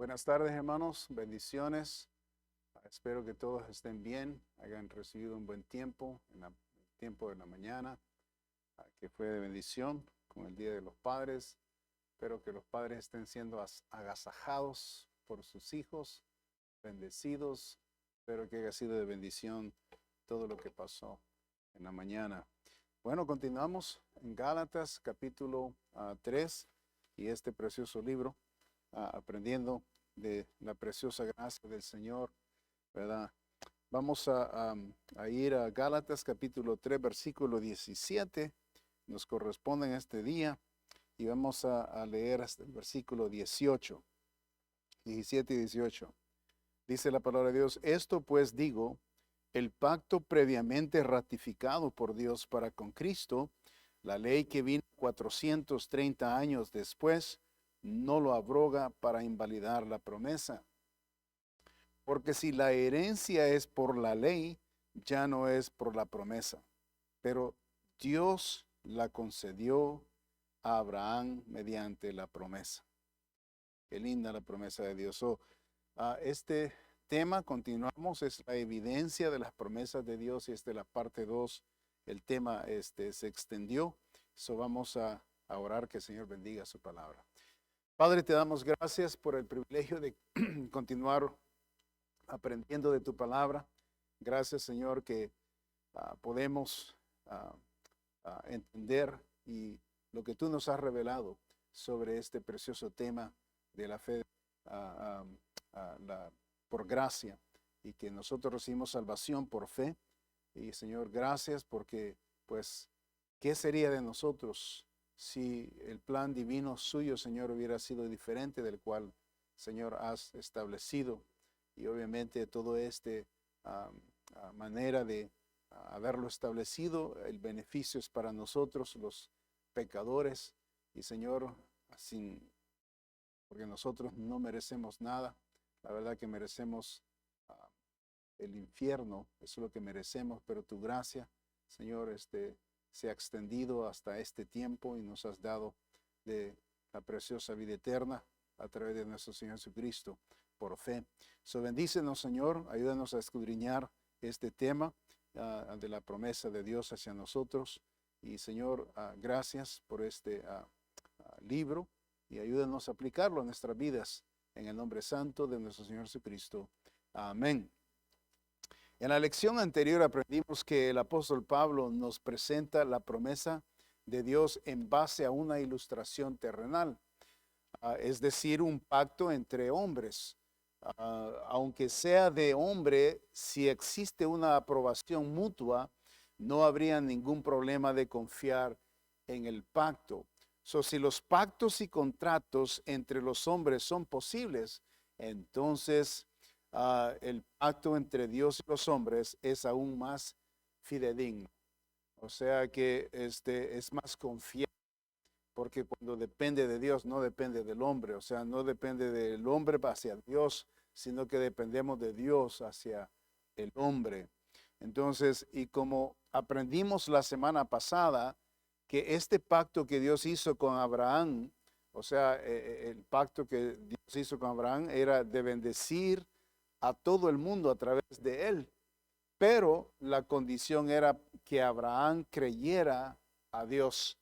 Buenas tardes, hermanos. Bendiciones. Espero que todos estén bien, hayan recibido un buen tiempo el tiempo de la mañana, que fue de bendición con el Día de los Padres. Espero que los padres estén siendo agasajados por sus hijos, bendecidos. Espero que haya sido de bendición todo lo que pasó en la mañana. Bueno, continuamos en Gálatas capítulo 3 y este precioso libro, aprendiendo de la preciosa gracia del Señor, ¿verdad? Vamos a ir a Gálatas capítulo 3, versículo 17. Nos corresponde en este día y vamos a leer hasta el versículo 18, 17 y 18. Dice la palabra de Dios: esto pues digo, el pacto previamente ratificado por Dios para con Cristo, la ley que vino 430 años después, no lo abroga para invalidar la promesa. Porque si la herencia es por la ley, ya no es por la promesa. Pero Dios la concedió a Abraham mediante la promesa. Qué linda la promesa de Dios. Este tema, continuamos, es la evidencia de las promesas de Dios, y esta es la parte 2. El tema se extendió. Vamos a orar que el Señor bendiga su palabra. Padre, te damos gracias por el privilegio de continuar aprendiendo de tu palabra. Gracias, Señor, que podemos entender y lo que tú nos has revelado sobre este precioso tema de la fe ah, por gracia, y que nosotros recibimos salvación por fe. Y Señor, gracias porque, pues, ¿qué sería de nosotros si el plan divino suyo, Señor, hubiera sido diferente del cual, Señor, has establecido? Y obviamente todo manera de haberlo establecido, el beneficio es para nosotros los pecadores. Y Señor, porque nosotros no merecemos nada, la verdad que merecemos el infierno, eso es lo que merecemos, pero tu gracia, Señor, se ha extendido hasta este tiempo y nos has dado de la preciosa vida eterna a través de nuestro Señor Jesucristo por fe. Bendícenos, Señor, ayúdanos a escudriñar este tema de la promesa de Dios hacia nosotros. Y Señor, gracias por este libro, y ayúdanos a aplicarlo a nuestras vidas en el nombre santo de nuestro Señor Jesucristo. Amén. En la lección anterior aprendimos que el apóstol Pablo nos presenta la promesa de Dios en base a una ilustración terrenal, es decir, un pacto entre hombres. Aunque sea de hombre, si existe una aprobación mutua, no habría ningún problema de confiar en el pacto. Si los pactos y contratos entre los hombres son posibles, entonces el pacto entre Dios y los hombres es aún más fidedigno. O sea que es más confiable, porque cuando depende de Dios, no depende del hombre. O sea, no depende del hombre hacia Dios, sino que dependemos de Dios hacia el hombre. Entonces, y como aprendimos la semana pasada, que este pacto que Dios hizo con Abraham, o sea, el pacto que Dios hizo con Abraham era de bendecir a todo el mundo a través de él. Pero la condición era que Abraham creyera a Dios.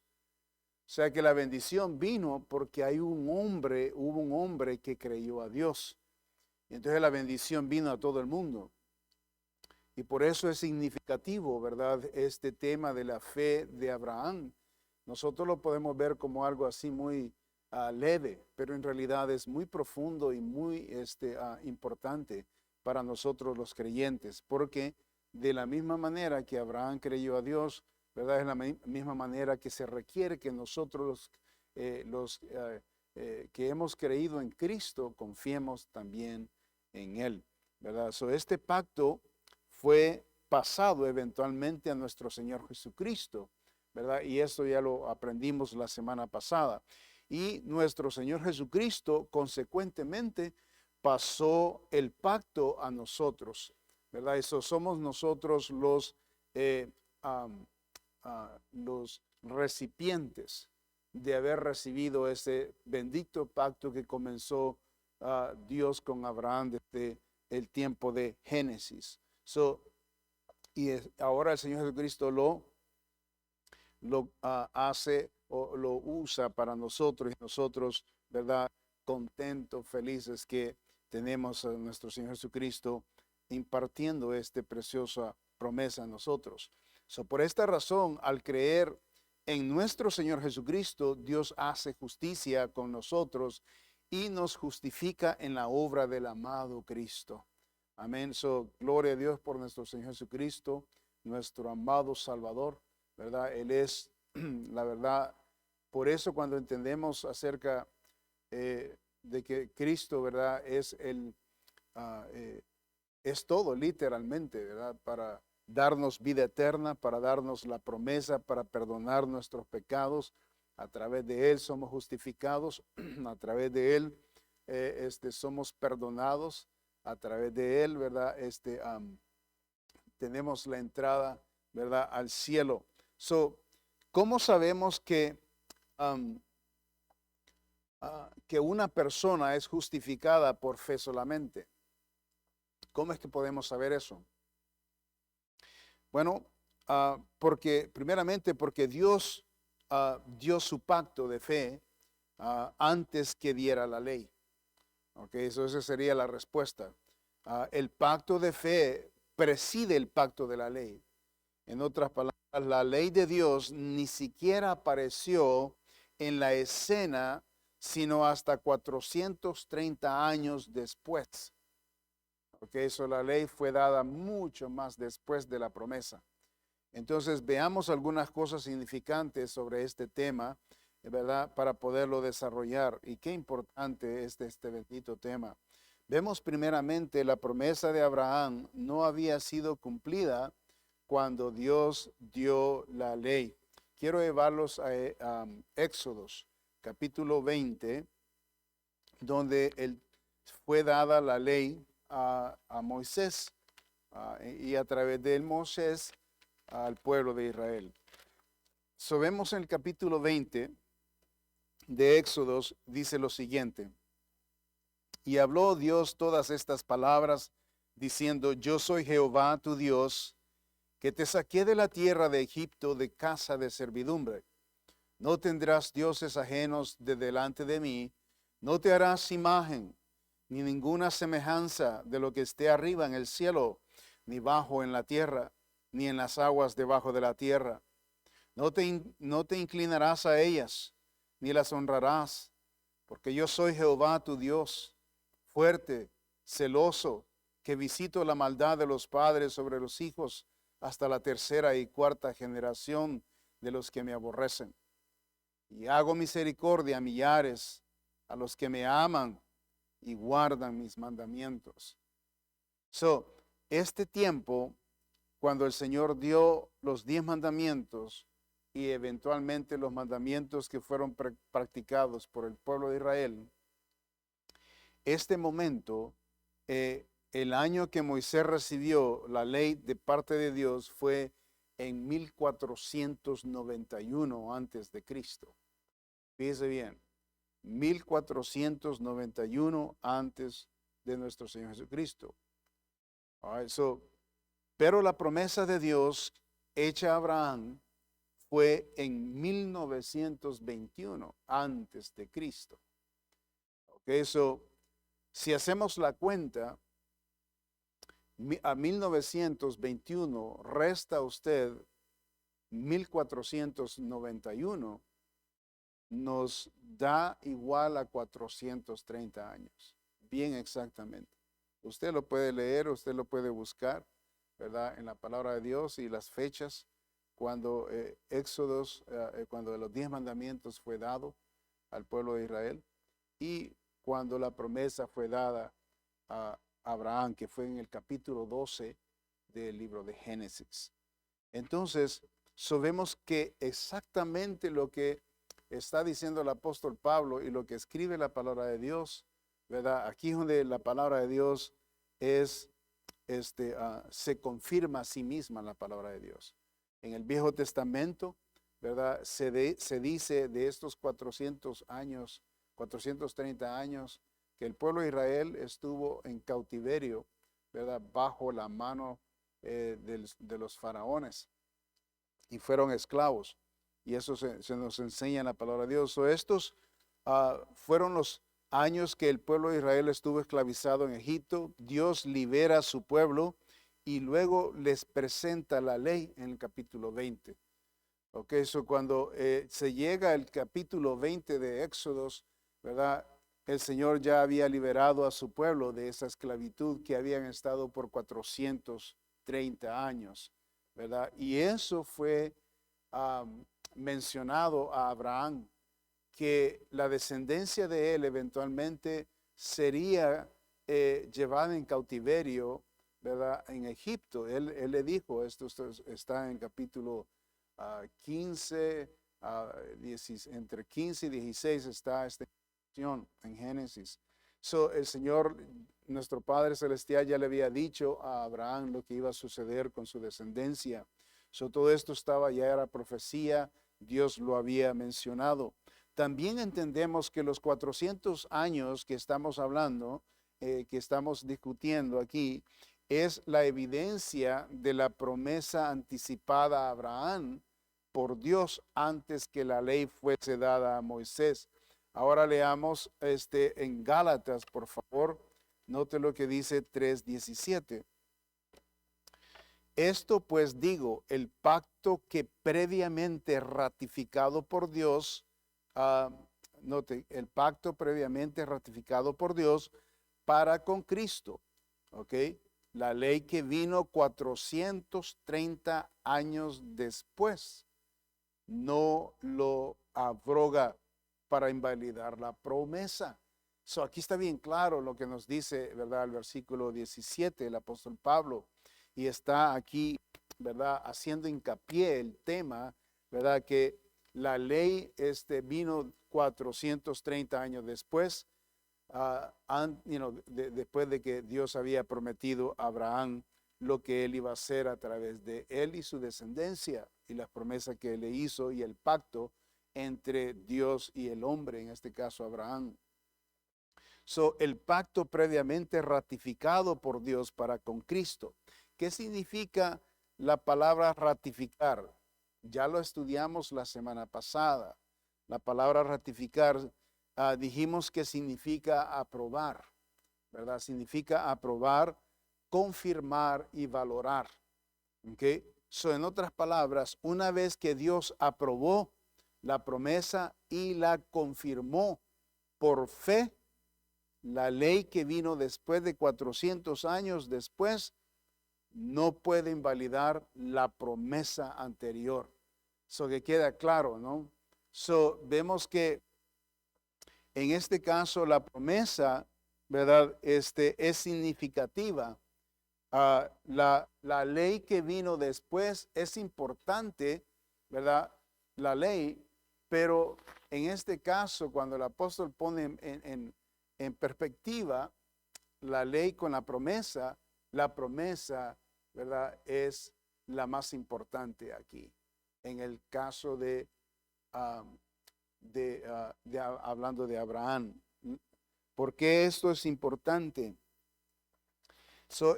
O sea que la bendición vino porque hubo un hombre que creyó a Dios. Y entonces la bendición vino a todo el mundo. Y por eso es significativo, ¿verdad? Este tema de la fe de Abraham. Nosotros lo podemos ver como algo así muy leve, pero en realidad es muy profundo y muy importante para nosotros los creyentes, porque de la misma manera que Abraham creyó a Dios, ¿verdad? Es la misma manera que se requiere que nosotros que hemos creído en Cristo confiemos también en Él, ¿verdad? Este pacto fue pasado eventualmente a nuestro Señor Jesucristo, ¿verdad? Y esto ya lo aprendimos la semana pasada. Y nuestro Señor Jesucristo, consecuentemente, pasó el pacto a nosotros, ¿verdad? Eso somos nosotros los recipientes de haber recibido ese bendito pacto que comenzó Dios con Abraham desde el tiempo de Génesis. Ahora el Señor Jesucristo lo hace o lo usa para nosotros, y nosotros, ¿verdad? Contentos, felices que tenemos a nuestro Señor Jesucristo impartiendo esta preciosa promesa a nosotros. Por esta razón, al creer en nuestro Señor Jesucristo, Dios hace justicia con nosotros y nos justifica en la obra del amado Cristo. Amén. Gloria a Dios por nuestro Señor Jesucristo, nuestro amado Salvador, ¿verdad? Él es la verdad. Por eso cuando entendemos acerca de que Cristo, ¿verdad? Es todo literalmente, ¿verdad? Para darnos vida eterna, para darnos la promesa, para perdonar nuestros pecados. A través de Él somos justificados, a través de Él somos perdonados, a través de Él, ¿verdad? Tenemos la entrada, ¿verdad? Al cielo. ¿Cómo sabemos que una persona es justificada por fe solamente? ¿Cómo es que podemos saber eso? Bueno, primeramente porque Dios dio su pacto de fe antes que diera la ley. Esa sería la respuesta. El pacto de fe preside el pacto de la ley. En otras palabras, la ley de Dios ni siquiera apareció en la escena, sino hasta 430 años después. La ley fue dada mucho más después de la promesa. Entonces, veamos algunas cosas significantes sobre este tema, ¿verdad? Para poderlo desarrollar. Y qué importante es este bendito tema. Vemos primeramente la promesa de Abraham no había sido cumplida cuando Dios dio la ley. Quiero llevarlos a Éxodos, capítulo 20, donde fue dada la ley a Moisés y a través de Moisés al pueblo de Israel. Vemos en el capítulo 20 de Éxodos, dice lo siguiente: y habló Dios todas estas palabras, diciendo: yo soy Jehová tu Dios, que te saqué de la tierra de Egipto, de casa de servidumbre. No tendrás dioses ajenos de delante de mí, no te harás imagen, ni ninguna semejanza de lo que esté arriba en el cielo, ni bajo en la tierra, ni en las aguas debajo de la tierra. No te inclinarás a ellas, ni las honrarás, porque yo soy Jehová tu Dios, fuerte, celoso, que visito la maldad de los padres sobre los hijos hasta la tercera y cuarta generación de los que me aborrecen. Y hago misericordia a millares, a los que me aman y guardan mis mandamientos. Este tiempo, cuando el Señor dio los 10 mandamientos y eventualmente los mandamientos que fueron practicados por el pueblo de Israel, este momento, el año que Moisés recibió la ley de parte de Dios fue en 1491 antes de Cristo. Fíjese bien, 1491 antes de nuestro Señor Jesucristo. Pero la promesa de Dios hecha a Abraham fue en 1921 antes de Cristo. Si hacemos la cuenta, a 1921 resta usted 1491, nos da igual a 430 años. Bien exactamente. Usted lo puede leer, usted lo puede buscar, ¿verdad? En la palabra de Dios y las fechas cuando cuando los 10 mandamientos fue dado al pueblo de Israel y cuando la promesa fue dada a Abraham, que fue en el capítulo 12 del libro de Génesis. Entonces, vemos que exactamente lo que está diciendo el apóstol Pablo y lo que escribe la palabra de Dios, ¿verdad? Aquí donde la palabra de Dios se confirma a sí misma la palabra de Dios. En el Viejo Testamento, ¿verdad? Se dice de estos 430 años que el pueblo de Israel estuvo en cautiverio, ¿verdad? Bajo la mano de los faraones y fueron esclavos. Y eso se nos enseña en la palabra de Dios. Estos fueron los años que el pueblo de Israel estuvo esclavizado en Egipto. Dios libera a su pueblo y luego les presenta la ley en el capítulo 20. Ok, eso cuando se llega al capítulo 20 de Éxodos, ¿verdad? El Señor ya había liberado a su pueblo de esa esclavitud que habían estado por 430 años, ¿verdad? Y eso fue mencionado a Abraham, que la descendencia de él eventualmente sería llevada en cautiverio, ¿verdad? En Egipto. Él le dijo, esto está en capítulo 15, entre 15 y 16 está esta información en Génesis. El Señor, nuestro Padre Celestial, ya le había dicho a Abraham lo que iba a suceder con su descendencia. Todo esto ya era profecía, Dios lo había mencionado. También entendemos que los 400 años que estamos hablando, que estamos discutiendo aquí, es la evidencia de la promesa anticipada a Abraham por Dios antes que la ley fuese dada a Moisés. Ahora leamos en Gálatas, por favor. Note lo que dice 3:17. Esto pues digo, el pacto que previamente ratificado por Dios, note, el pacto previamente ratificado por Dios para con Cristo, ¿ok? La ley que vino 430 años después, no lo abroga para invalidar la promesa. Aquí está bien claro lo que nos dice, ¿verdad? El versículo 17, el apóstol Pablo, y está aquí, ¿verdad? Haciendo hincapié el tema, ¿verdad? Que la ley vino 430 años después, después de que Dios había prometido a Abraham lo que él iba a hacer a través de él y su descendencia, y las promesas que le hizo y el pacto entre Dios y el hombre, en este caso Abraham. El pacto previamente ratificado por Dios para con Cristo. ¿Qué significa la palabra ratificar? Ya lo estudiamos la semana pasada. La palabra ratificar, dijimos que significa aprobar, ¿verdad? Significa aprobar, confirmar y valorar. ¿Ok? En otras palabras, una vez que Dios aprobó la promesa y la confirmó por fe, la ley que vino después de 400 años después no puede invalidar la promesa anterior. Que queda claro, ¿no? Vemos que en este caso la promesa, ¿verdad? Es significativa. La ley que vino después es importante, ¿verdad? La ley, pero en este caso, cuando el apóstol pone en perspectiva la ley con la promesa, ¿verdad? Es la más importante aquí. En el caso hablando de Abraham. ¿Por qué esto es importante?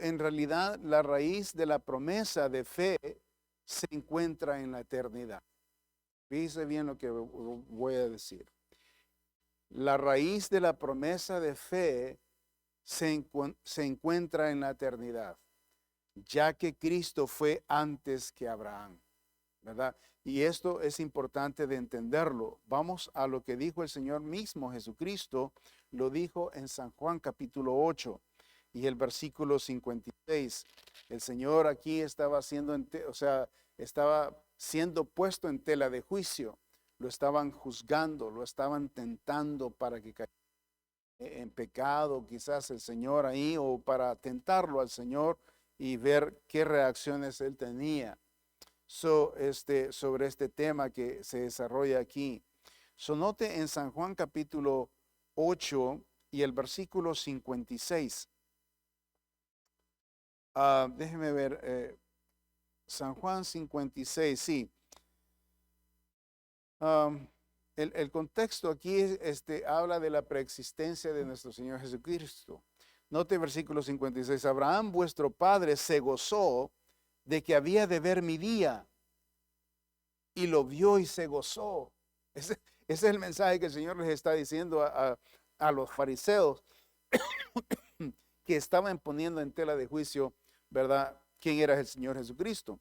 En realidad, la raíz de la promesa de fe se encuentra en la eternidad. Fíjese bien lo que voy a decir. La raíz de la promesa de fe se encuentra en la eternidad, ya que Cristo fue antes que Abraham, ¿verdad? Y esto es importante de entenderlo. Vamos a lo que dijo el Señor mismo, Jesucristo, lo dijo en San Juan capítulo 8 y el versículo 56. El Señor aquí estaba estaba siendo puesto en tela de juicio. Lo estaban juzgando, lo estaban tentando para que cayera en pecado, quizás el Señor ahí, o para tentarlo al Señor y ver qué reacciones él tenía. Sobre este tema que se desarrolla aquí. Note en San Juan capítulo 8 y el versículo 56. Déjeme ver, San Juan 56, sí. el contexto aquí habla de la preexistencia de nuestro Señor Jesucristo. Note versículo 56. Abraham, vuestro padre, se gozó de que había de ver mi día, y lo vio y se gozó. Ese es el mensaje que el Señor les está diciendo a los fariseos que estaban poniendo en tela de juicio, ¿verdad?, quién era el Señor Jesucristo.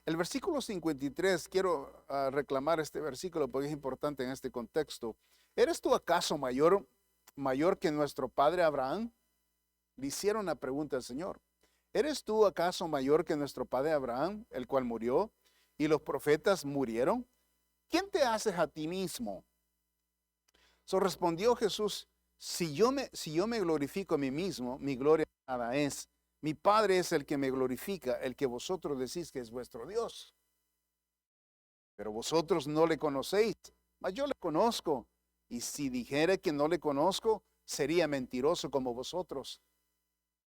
El versículo 53, quiero reclamar este versículo porque es importante en este contexto. ¿Eres tú acaso mayor que nuestro padre Abraham? Le hicieron la pregunta al Señor. ¿Eres tú acaso mayor que nuestro padre Abraham, el cual murió, y los profetas murieron? ¿Quién te haces a ti mismo? Respondió Jesús: si yo me glorifico a mí mismo, mi gloria nada es. Mi Padre es el que me glorifica, el que vosotros decís que es vuestro Dios. Pero vosotros no le conocéis, mas yo le conozco. Y si dijere que no le conozco, sería mentiroso como vosotros.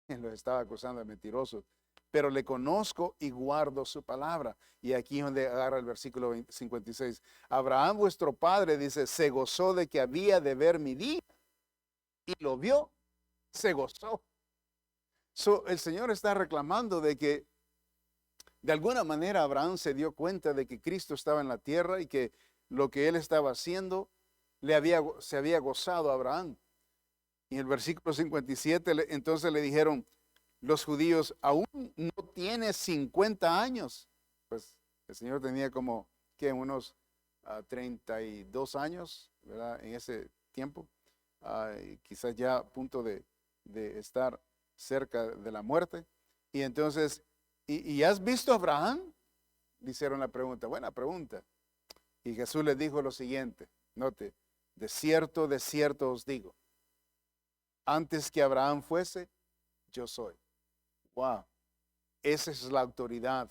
Él los estaba acusando de mentirosos. Pero le conozco y guardo su palabra. Y aquí es donde agarra el versículo 56. Abraham, vuestro padre, dice, se gozó de que había de ver mi día. Y lo vio, se gozó. El Señor está reclamando de que de alguna manera Abraham se dio cuenta de que Cristo estaba en la tierra y que lo que él estaba haciendo se había gozado a Abraham. Y en el versículo 57 entonces le dijeron los judíos: aún no tiene 50 años. Pues el Señor tenía como que unos 32 años, ¿verdad?, en ese tiempo. Quizás ya a punto de estar cerca de la muerte. Y entonces, ¿y has visto a Abraham? Le hicieron la pregunta. Buena pregunta. Y Jesús les dijo lo siguiente. Note: de cierto os digo, antes que Abraham fuese, yo soy. Wow. Esa es la autoridad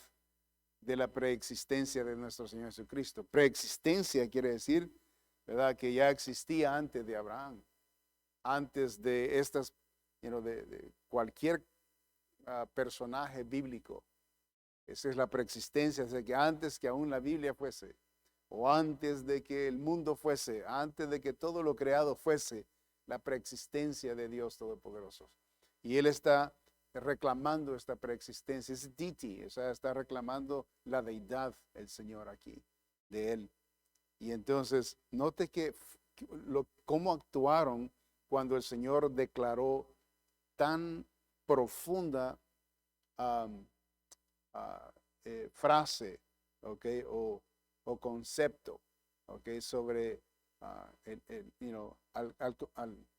de la preexistencia de nuestro Señor Jesucristo. Preexistencia quiere decir, ¿verdad?, que ya existía antes de Abraham, antes de estas, de cualquier personaje bíblico. Esa es la preexistencia, o sea, que antes que aún la Biblia fuese, o antes de que el mundo fuese, antes de que todo lo creado fuese, la preexistencia de Dios Todopoderoso. Y Él está reclamando esta preexistencia, es deity, o sea, está reclamando la deidad, el Señor aquí, de Él. Y entonces, note cómo actuaron cuando el Señor declaró tan profunda frase, ¿okay?, o concepto, ¿okay?, sobre al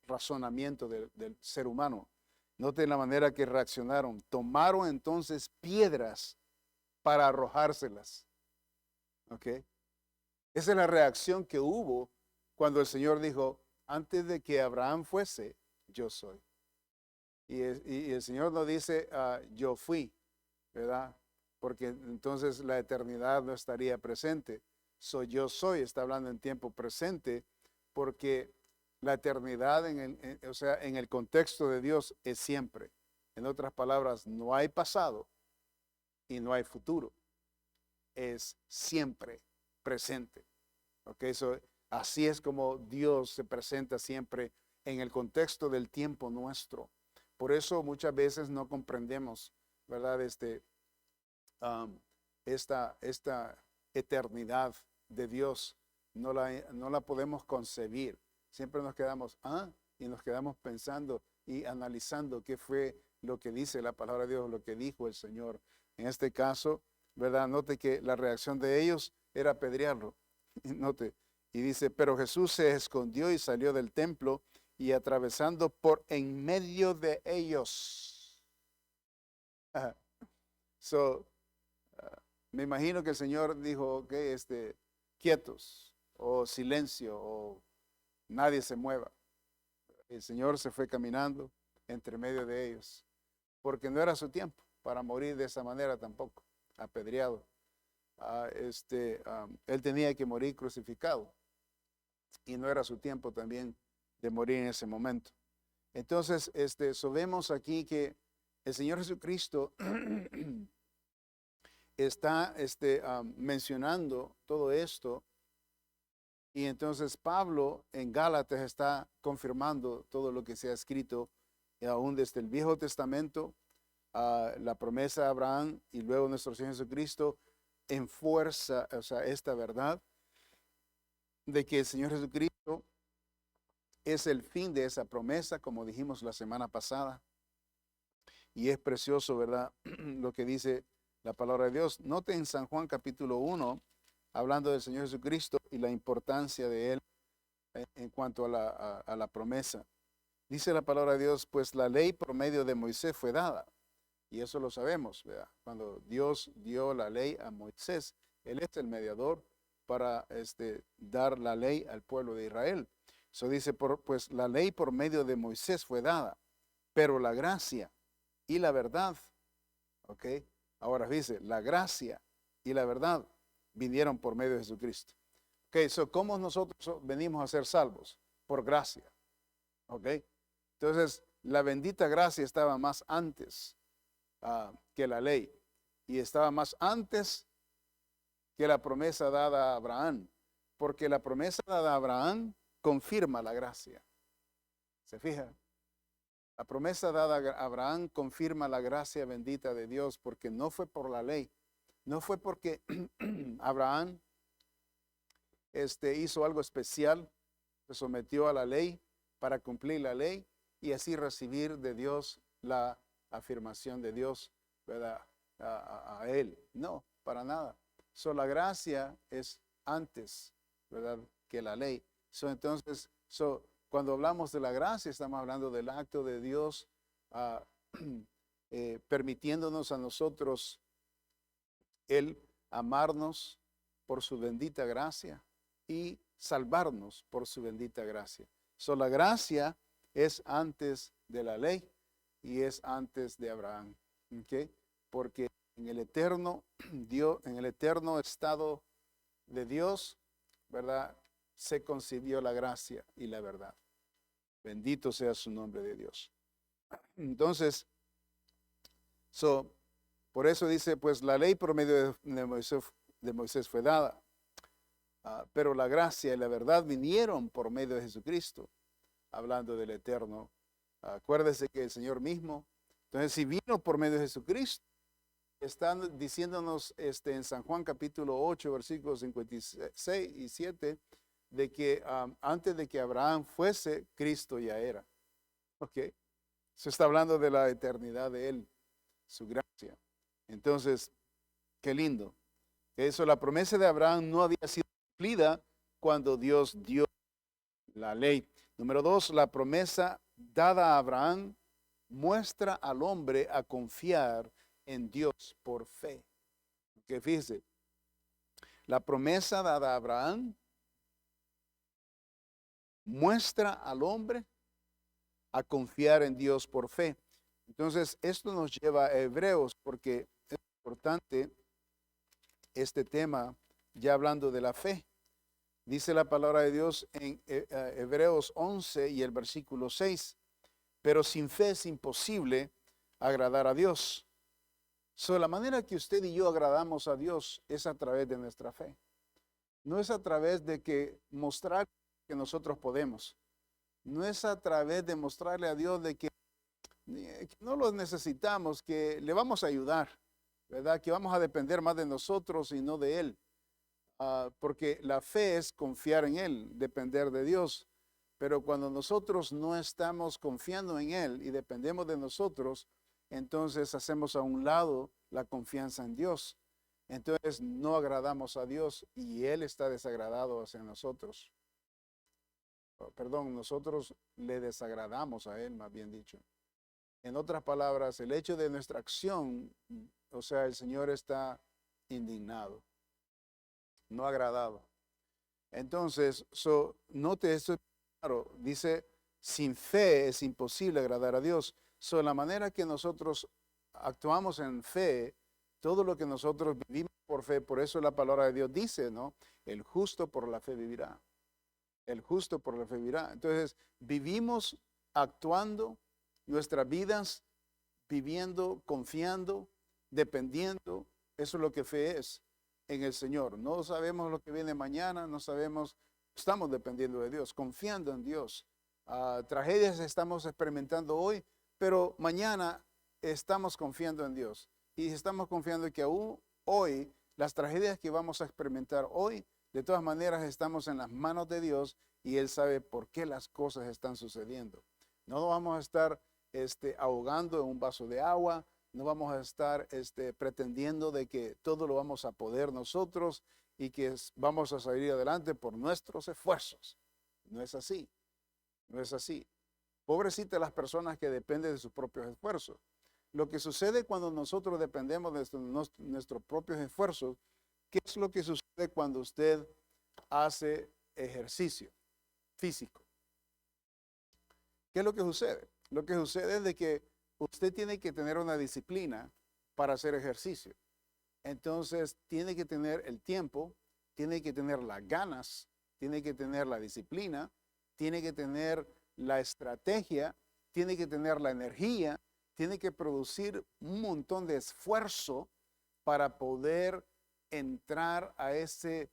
razonamiento del ser humano. Noten la manera que reaccionaron. Tomaron entonces piedras para arrojárselas. ¿Okay? Esa es la reacción que hubo cuando el Señor dijo: antes de que Abraham fuese, yo soy. Y el Señor no dice yo fui, ¿verdad? Porque entonces la eternidad no estaría presente. Yo soy, está hablando en tiempo presente, porque la eternidad en el contexto de Dios es siempre. En otras palabras, no hay pasado y no hay futuro. Es siempre presente. Okay, así es como Dios se presenta siempre en el contexto del tiempo nuestro. Por eso muchas veces no comprendemos, ¿verdad?, esta eternidad de Dios. No la podemos concebir. Siempre nos quedamos, y nos quedamos pensando y analizando qué fue lo que dice la palabra de Dios, lo que dijo el Señor. En este caso, ¿verdad?, note que la reacción de ellos era apedrearlo. Note, y dice: pero Jesús se escondió y salió del templo, y atravesando por en medio de ellos. Me imagino que el Señor dijo: ok, quietos, o silencio, o nadie se mueva. El Señor se fue caminando entre medio de ellos, porque no era su tiempo para morir de esa manera tampoco, apedreado. Él tenía que morir crucificado, y no era su tiempo también de morir en ese momento. Entonces, vemos aquí que el Señor Jesucristo está mencionando todo esto Y entonces Pablo en Gálatas está confirmando todo lo que se ha escrito, aún desde el Viejo Testamento, la promesa de Abraham y luego nuestro Señor Jesucristo enfuerza, o sea, esta verdad de que el Señor Jesucristo es el fin de esa promesa, como dijimos la semana pasada. Y es precioso, ¿verdad? Lo que dice la palabra de Dios. Note en San Juan capítulo 1, hablando del Señor Jesucristo y la importancia de Él en cuanto a la promesa. Dice la palabra de Dios, pues la ley por medio de Moisés fue dada. Y eso lo sabemos, ¿verdad? Cuando Dios dio la ley a Moisés, Él es el mediador para dar la ley al pueblo de Israel. Eso dice, pues la ley por medio de Moisés fue dada, pero la gracia y la verdad, ¿ok? Ahora dice, la gracia y la verdad vinieron por medio de Jesucristo. Ok, ¿cómo nosotros venimos a ser salvos? Por gracia, ¿ok? Entonces, la bendita gracia estaba más antes que la ley y estaba más antes que la promesa dada a Abraham, porque la promesa dada a Abraham confirma la gracia. ¿Se fija? La promesa dada a Abraham confirma la gracia bendita de Dios, porque no fue por la ley, no fue porque Abraham hizo algo especial, se sometió a la ley para cumplir la ley y así recibir de Dios la afirmación de Dios, ¿verdad? A él. No, para nada. La gracia es antes, ¿verdad?, que la ley. Entonces, cuando hablamos de la gracia, estamos hablando del acto de Dios permitiéndonos a nosotros el amarnos por su bendita gracia y salvarnos por su bendita gracia. La gracia es antes de la ley y es antes de Abraham, ¿ok? Porque en el eterno Dios, en el eterno estado de Dios, ¿verdad?, se concibió la gracia y la verdad. Bendito sea su nombre de Dios. Entonces, por eso dice, pues la ley por medio de Moisés fue dada, pero la gracia y la verdad vinieron por medio de Jesucristo, hablando del eterno. Acuérdese que el Señor mismo, entonces si vino por medio de Jesucristo, están diciéndonos en San Juan capítulo 8, versículos 56 y 7, de que antes de que Abraham fuese, Cristo ya era. ¿Ok? Se está hablando de la eternidad de Él, su gracia. Entonces, qué lindo. Eso, la promesa de Abraham no había sido cumplida cuando Dios dio la ley. Número 2, la promesa dada a Abraham muestra al hombre a confiar en Dios por fe. Que fíjese, la promesa dada a Abraham muestra al hombre a confiar en Dios por fe. Entonces, esto nos lleva a Hebreos, porque es importante este tema, ya hablando de la fe. Dice la palabra de Dios en Hebreos 11 y el versículo 6, pero sin fe es imposible agradar a Dios. La manera que usted y yo agradamos a Dios es a través de nuestra fe. No es a través de que mostrar que nosotros podemos. No es a través de mostrarle a Dios de que no lo necesitamos, que le vamos a ayudar, ¿verdad? Que vamos a depender más de nosotros y no de Él. Porque la fe es confiar en Él, depender de Dios. Pero cuando nosotros no estamos confiando en Él y dependemos de nosotros, entonces hacemos a un lado la confianza en Dios. Entonces no agradamos a Dios y Él está desagradado hacia nosotros. Perdón, nosotros le desagradamos a Él, más bien dicho. En otras palabras, el hecho de nuestra acción, o sea, el Señor está indignado, no agradado. Entonces, note esto, claro, dice, sin fe es imposible agradar a Dios. La manera que nosotros actuamos en fe, todo lo que nosotros vivimos por fe, por eso la palabra de Dios dice, ¿no? El justo por la fe vivirá. El justo por la fe vivirá. Entonces, vivimos actuando nuestras vidas, viviendo, confiando, dependiendo. Eso es lo que fe es en el Señor. No sabemos lo que viene mañana, no sabemos estamos dependiendo de Dios, confiando en Dios. Tragedias estamos experimentando hoy, pero mañana estamos confiando en Dios. Y estamos confiando que aún hoy, las tragedias que vamos a experimentar hoy, de todas maneras estamos en las manos de Dios y Él sabe por qué las cosas están sucediendo. No vamos a estar ahogando en un vaso de agua, no vamos a estar pretendiendo de que todo lo vamos a poder nosotros y que vamos a salir adelante por nuestros esfuerzos. No es así, no es así. Pobrecitas las personas que dependen de sus propios esfuerzos. Lo que sucede cuando nosotros dependemos de nuestros propios esfuerzos, ¿qué es lo que sucede cuando usted hace ejercicio físico? ¿Qué es lo que sucede? Lo que sucede es de que usted tiene que tener una disciplina para hacer ejercicio. Entonces, tiene que tener el tiempo, tiene que tener las ganas, tiene que tener la disciplina, tiene que tener la estrategia, tiene que tener la energía, tiene que producir un montón de esfuerzo para poder entrar a esa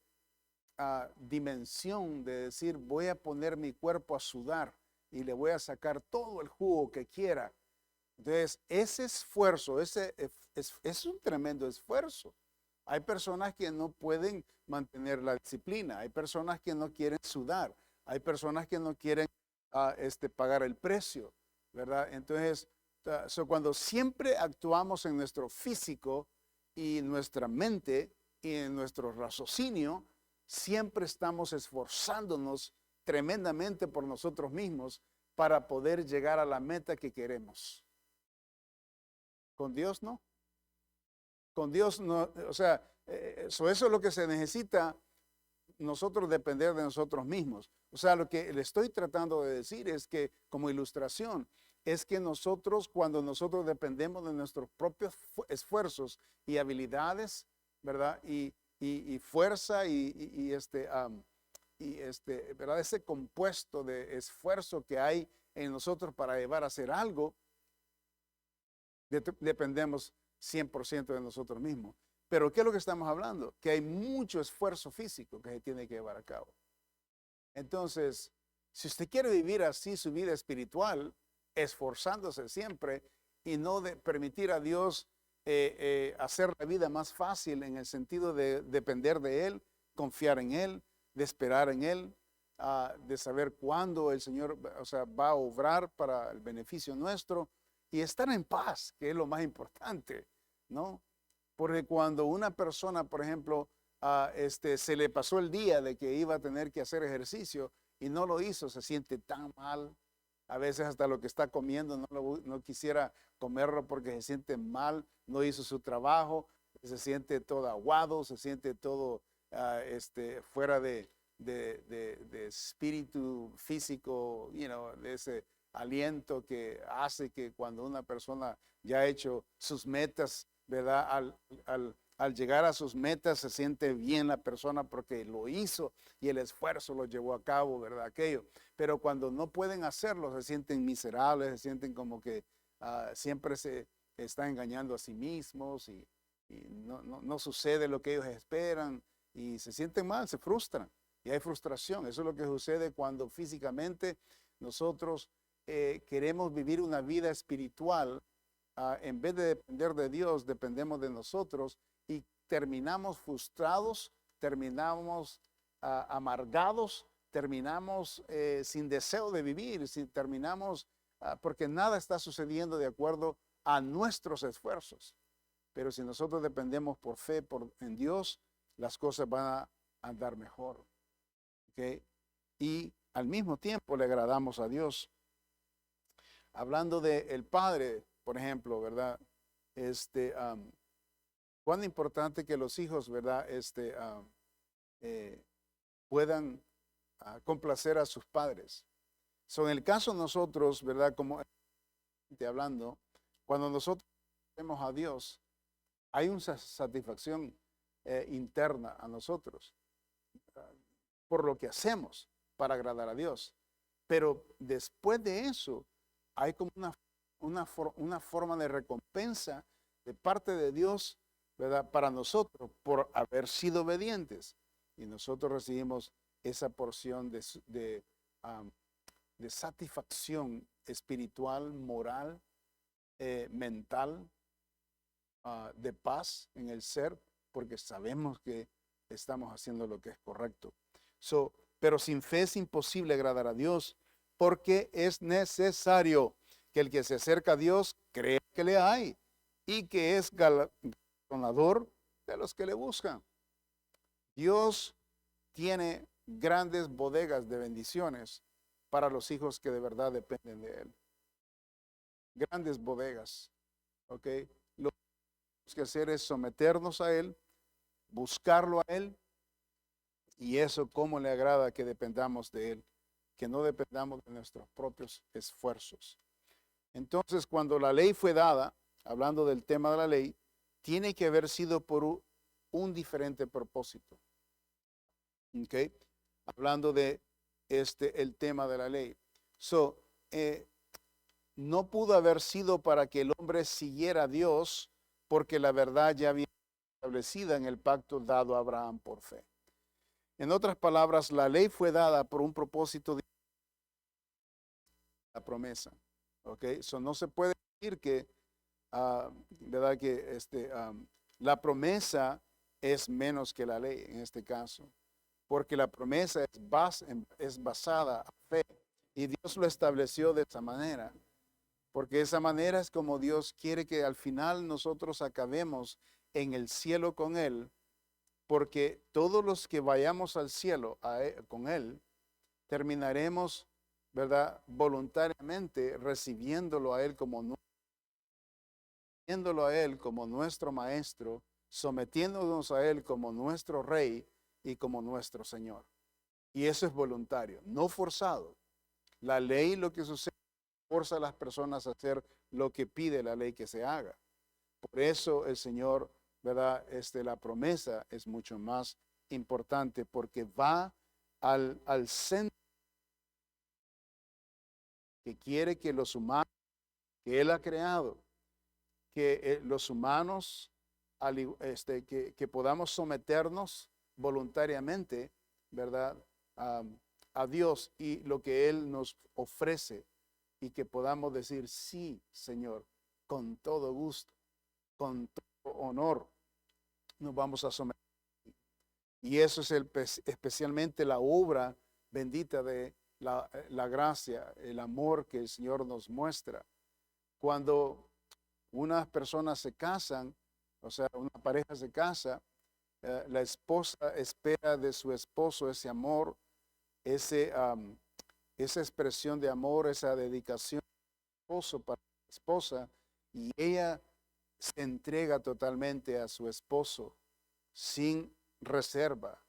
dimensión de decir, voy a poner mi cuerpo a sudar y le voy a sacar todo el jugo que quiera. Entonces, ese esfuerzo, es un tremendo esfuerzo. Hay personas que no pueden mantener la disciplina, hay personas que no quieren sudar, hay personas que no quieren pagar el precio, ¿verdad? Entonces, cuando siempre actuamos en nuestro físico y nuestra mente y en nuestro raciocinio, siempre estamos esforzándonos tremendamente por nosotros mismos para poder llegar a la meta que queremos. Con Dios no. Con Dios no, o sea, eso es lo que se necesita, nosotros depender de nosotros mismos. O sea, lo que le estoy tratando de decir es que, como ilustración, es que nosotros, cuando nosotros dependemos de nuestros propios esfuerzos y habilidades, ¿verdad? Y fuerza ¿verdad? Ese compuesto de esfuerzo que hay en nosotros para llevar a hacer algo, dependemos 100% de nosotros mismos. Pero ¿qué es lo que estamos hablando? Que hay mucho esfuerzo físico que se tiene que llevar a cabo. Entonces, si usted quiere vivir así su vida espiritual, esforzándose siempre y no permitir a Dios hacer la vida más fácil en el sentido de depender de Él, confiar en Él, de esperar en Él, de saber cuándo el Señor, va a obrar para el beneficio nuestro y estar en paz, que es lo más importante, ¿no? Porque cuando una persona, por ejemplo, se le pasó el día de que iba a tener que hacer ejercicio y no lo hizo, se siente tan mal. A veces hasta lo que está comiendo no quisiera comerlo porque se siente mal, no hizo su trabajo, se siente todo aguado, se siente todo fuera de espíritu físico, de ese aliento que hace que cuando una persona ya ha hecho sus metas, ¿verdad? Al llegar a sus metas se siente bien la persona porque lo hizo y el esfuerzo lo llevó a cabo, ¿verdad? Aquello. Pero cuando no pueden hacerlo, se sienten miserables, se sienten como que siempre se están engañando a sí mismos y no sucede lo que ellos esperan y se sienten mal, se frustran y hay frustración. Eso es lo que sucede cuando físicamente nosotros queremos vivir una vida espiritual. En vez de depender de Dios, dependemos de nosotros y terminamos frustrados, terminamos amargados, terminamos sin deseo de vivir, terminamos porque nada está sucediendo de acuerdo a nuestros esfuerzos. Pero si nosotros dependemos por fe en Dios, las cosas van a andar mejor. ¿Okay? Y al mismo tiempo le agradamos a Dios. Hablando del Padre, por ejemplo, ¿verdad? Cuán importante que los hijos, ¿verdad? Puedan complacer a sus padres. En el caso de nosotros, ¿verdad? Como hablando, cuando nosotros vemos a Dios, hay una satisfacción interna a nosotros por lo que hacemos para agradar a Dios. Pero después de eso, hay como una forma de recompensa de parte de Dios, ¿verdad? Para nosotros por haber sido obedientes. Y nosotros recibimos esa porción de satisfacción espiritual, moral, mental, de paz en el ser, porque sabemos que estamos haciendo lo que es correcto. Pero sin fe es imposible agradar a Dios, porque es necesario que el que se acerca a Dios crea que le hay y que es galardonador de los que le buscan. Dios tiene grandes bodegas de bendiciones para los hijos que de verdad dependen de Él. Grandes bodegas, ¿ok? Lo que tenemos que hacer es someternos a Él, buscarlo a Él, y eso cómo le agrada que dependamos de Él, que no dependamos de nuestros propios esfuerzos. Entonces, cuando la ley fue dada, hablando del tema de la ley, tiene que haber sido por un diferente propósito. ¿Ok? Hablando de el tema de la ley. No pudo haber sido para que el hombre siguiera a Dios, porque la verdad ya había establecida en el pacto dado a Abraham por fe. En otras palabras, la ley fue dada por un propósito de la promesa. ¿Ok? No se puede decir que, ¿verdad? Que la promesa es menos que la ley en este caso, porque la promesa es basada a fe, y Dios lo estableció de esa manera, porque de esa manera es como Dios quiere que al final nosotros acabemos en el cielo con Él, porque todos los que vayamos al cielo con Él, terminaremos, ¿verdad? Voluntariamente recibiéndolo a Él como nuestro maestro, sometiéndonos a Él como nuestro Rey y como nuestro Señor. Y eso es voluntario, no forzado. La ley, lo que sucede, forza a las personas a hacer lo que pide la ley que se haga. Por eso el Señor, ¿verdad? La promesa es mucho más importante, porque va al centro, que quiere que los humanos que Él ha creado, que los humanos, que podamos someternos voluntariamente, ¿verdad? A Dios y lo que Él nos ofrece, y que podamos decir, sí, Señor, con todo gusto, con todo honor, nos vamos a someter. Y eso es especialmente la obra bendita de la gracia, el amor que el Señor nos muestra. Cuando unas personas se casan, o sea, una pareja se casa, la esposa espera de su esposo ese amor, esa expresión de amor, esa dedicación del esposo para la esposa, y ella se entrega totalmente a su esposo sin reserva.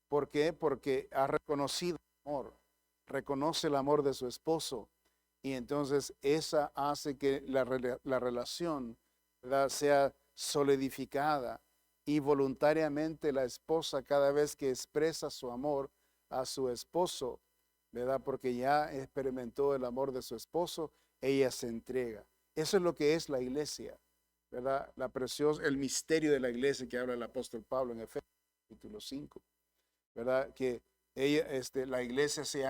¿Por qué? Porque ha reconocido el amor, reconoce el amor de su esposo, y entonces esa hace que la relación, ¿verdad?, sea solidificada, y voluntariamente la esposa, cada vez que expresa su amor a su esposo, ¿verdad?, porque ya experimentó el amor de su esposo, ella se entrega. Eso es lo que es la iglesia, ¿verdad? El misterio de la iglesia que habla el apóstol Pablo en Efesios capítulo 5, ¿verdad? Que la iglesia se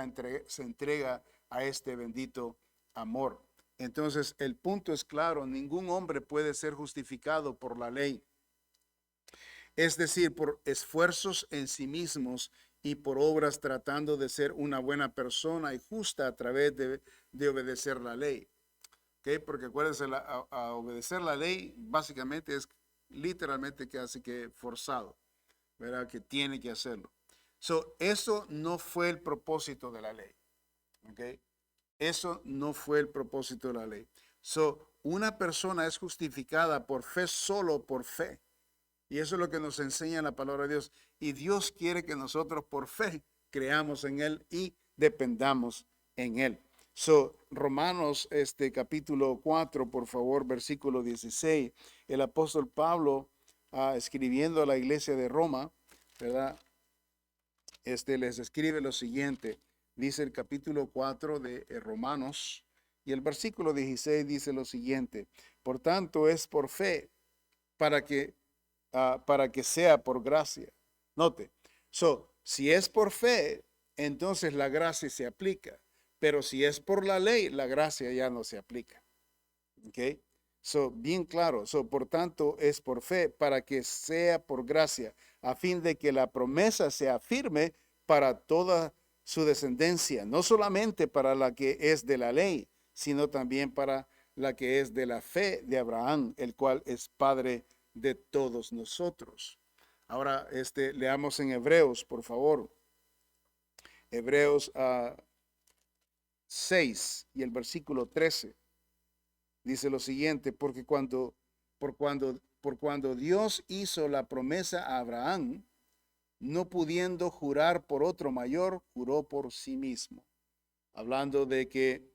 entrega a este bendito amor. Entonces, el punto es claro: ningún hombre puede ser justificado por la ley, es decir, por esfuerzos en sí mismos y por obras, tratando de ser una buena persona y justa a través de obedecer la ley. ¿Okay? Porque acuérdense, a obedecer la ley básicamente es literalmente que forzado, ¿verdad? Que tiene que hacerlo. Eso no fue el propósito de la ley. ¿Okay? Eso no fue el propósito de la ley. Una persona es justificada por fe, solo por fe. Y eso es lo que nos enseña la palabra de Dios. Y Dios quiere que nosotros por fe creamos en Él y dependamos en Él. Romanos capítulo 4, por favor, versículo 16. El apóstol Pablo, escribiendo a la iglesia de Roma, ¿verdad? Les escribe lo siguiente. Dice el capítulo 4 de Romanos, y el versículo 16 dice lo siguiente: por tanto es por fe, para que sea por gracia. Note, si es por fe, entonces la gracia se aplica. Pero si es por la ley, la gracia ya no se aplica. ¿Ok? So, bien claro. So, por tanto, es por fe, para que sea por gracia, a fin de que la promesa se afirme para toda su descendencia, no solamente para la que es de la ley, sino también para la que es de la fe de Abraham, el cual es padre de todos nosotros. Ahora, leamos en Hebreos, por favor. Hebreos 6 y el versículo 13. Dice lo siguiente, por cuando Dios hizo la promesa a Abraham, no pudiendo jurar por otro mayor, juró por sí mismo. Hablando de que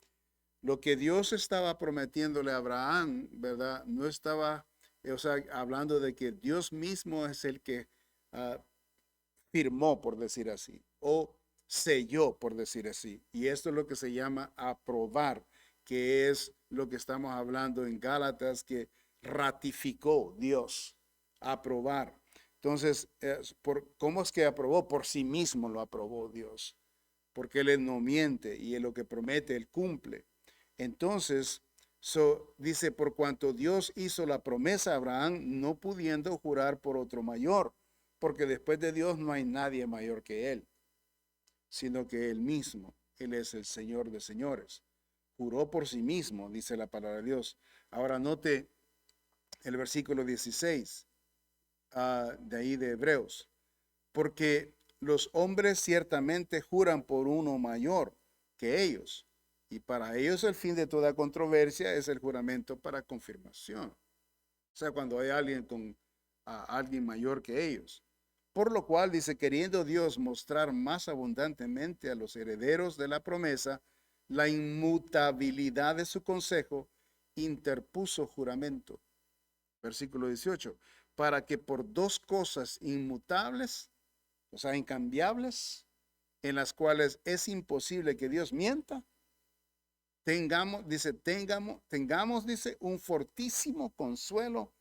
lo que Dios estaba prometiéndole a Abraham, ¿verdad? No estaba, o sea, hablando de que Dios mismo es el que firmó, por decir así, o selló, por decir así. Y esto es lo que se llama aprobar, que es lo que estamos hablando en Gálatas, que ratificó Dios, aprobar. Entonces, ¿cómo es que aprobó? Por sí mismo lo aprobó Dios, porque Él no miente y lo que promete, Él cumple. Entonces, dice, por cuanto Dios hizo la promesa a Abraham, no pudiendo jurar por otro mayor, porque después de Dios no hay nadie mayor que Él, sino que Él mismo. Él es el Señor de señores. Juró por sí mismo, dice la palabra de Dios. Ahora note el versículo 16 de ahí de Hebreos. Porque los hombres ciertamente juran por uno mayor que ellos. Y para ellos el fin de toda controversia es el juramento para confirmación. O sea, cuando hay alguien con alguien mayor que ellos. Por lo cual dice, queriendo Dios mostrar más abundantemente a los herederos de la promesa la inmutabilidad de su consejo, interpuso juramento. Versículo 18. Para que por dos cosas inmutables, o sea, incambiables, en las cuales es imposible que Dios mienta, tengamos, dice, un fortísimo consuelo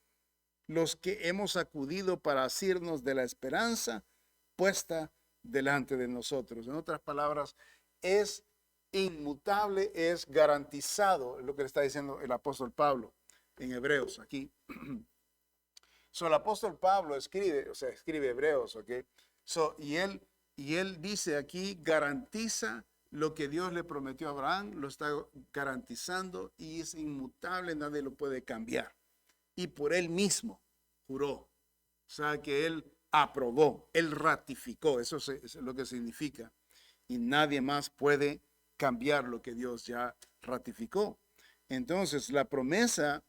los que hemos acudido para asirnos de la esperanza puesta delante de nosotros. En otras palabras, es inmutable, es garantizado, lo que le está diciendo el apóstol Pablo en Hebreos aquí. El apóstol Pablo escribe Hebreos, ¿ok? Y él dice aquí, garantiza lo que Dios le prometió a Abraham, lo está garantizando y es inmutable, nadie lo puede cambiar. Y por él mismo juró, o sea que él aprobó, él ratificó, eso es lo que significa. Y nadie más puede cambiar lo que Dios ya ratificó. Entonces, la promesa